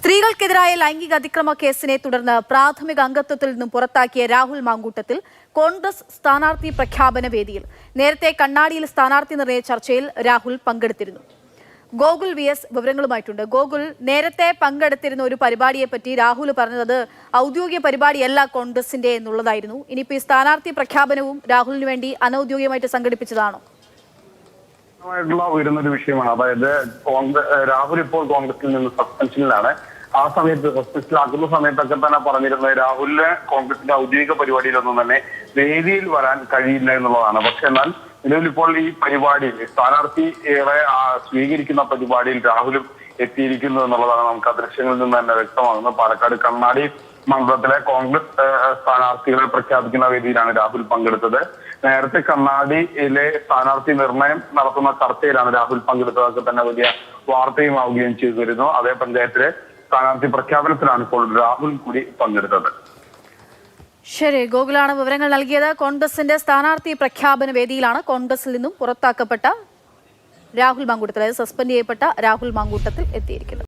സ്ത്രീകൾക്കെതിരായ ലൈംഗിക അതിക്രമ കേസിനെ തുടർന്ന് പ്രാഥമിക അംഗത്വത്തിൽ നിന്നും പുറത്താക്കിയ രാഹുൽ മാങ്കൂട്ടത്തിൽ കോൺഗ്രസ് സ്ഥാനാർത്ഥി പ്രഖ്യാപന വേദിയിൽ നേരത്തെ കണ്ണാടിയിൽ സ്ഥാനാർത്ഥി നിർണയ ചർച്ചയിൽ രാഹുൽ പങ്കെടുത്തിരുന്നു. ഗോകുൽ VS വിവരങ്ങളുമായിട്ടുണ്ട്. ഗോകുൽ, നേരത്തെ പങ്കെടുത്തിരുന്ന ഒരു പരിപാടിയെപ്പറ്റി രാഹുൽ പറഞ്ഞത് ഔദ്യോഗിക പരിപാടിയല്ല കോൺഗ്രസിന്റെ എന്നുള്ളതായിരുന്നു. ഇനിയിപ്പോൾ ഈ സ്ഥാനാർത്ഥി പ്രഖ്യാപനവും രാഹുലിന് വേണ്ടി അനൌദ്യോഗികമായിട്ട് സംഘടിപ്പിച്ചതാണോ? ഉയരുന്നൊരു വിഷയമാണ്. അതായത് രാഹുൽ ഇപ്പോൾ കോൺഗ്രസിൽ നിന്ന് സസ്പെൻഷനിലാണ്. ആ സമയത്ത് സസ്പെൻഷനിലാക്കുന്ന സമയത്തൊക്കെ തന്നെ പറഞ്ഞിരുന്നത് രാഹുലിന് കോൺഗ്രസിന്റെ ഔദ്യോഗിക പരിപാടിയിലൊന്നും തന്നെ വേദിയിൽ വരാൻ കഴിയില്ല എന്നുള്ളതാണ്. പക്ഷെ എന്നാൽ നിലവിലിപ്പോൾ ഈ പരിപാടിയിൽ സ്ഥാനാർത്ഥിയെ സ്വീകരിക്കുന്ന പരിപാടിയിൽ രാഹുലും എത്തിയിരിക്കുന്നു എന്നുള്ളതാണ് നമുക്ക് ആ ദൃശ്യങ്ങളിൽ നിന്ന് തന്നെ വ്യക്തമാകുന്നത്. പാലക്കാട് കണ്ണാടി മണ്ഡലത്തിലെ കോൺഗ്രസ് സ്ഥാനാർത്ഥികളെ പ്രഖ്യാപിക്കുന്ന വേദിയിലാണ് രാഹുൽ പങ്കെടുത്തത്. നേരത്തെ കണ്ണാടിയിലെ സ്ഥാനാർത്ഥി നിർണയം നടത്തുന്ന ചർച്ചയിലാണ് രാഹുൽ പങ്കെടുത്തതൊക്കെ തന്നെ വലിയ വാർത്തയുമാവുകയും ചെയ്തിരുന്നു. അതേ പഞ്ചായത്തിലെ സ്ഥാനാർത്ഥി പ്രഖ്യാപനത്തിലാണ് ഇപ്പോൾ രാഹുൽ കൂടി പങ്കെടുത്തത്. ശരി, ഗോകുലാണ് വിവരങ്ങൾ നൽകിയത്. കോൺഗ്രസിന്റെ സ്ഥാനാർത്ഥി പ്രഖ്യാപന വേദിയിലാണ് കോൺഗ്രസിൽ നിന്നും പുറത്താക്കപ്പെട്ട രാഹുൽ മാങ്കൂട്ടത്തിൽ, അതായത് സസ്പെൻഡ് ചെയ്യപ്പെട്ട രാഹുൽ മാങ്കൂട്ടത്തിൽ എത്തിയിരിക്കുന്നത്.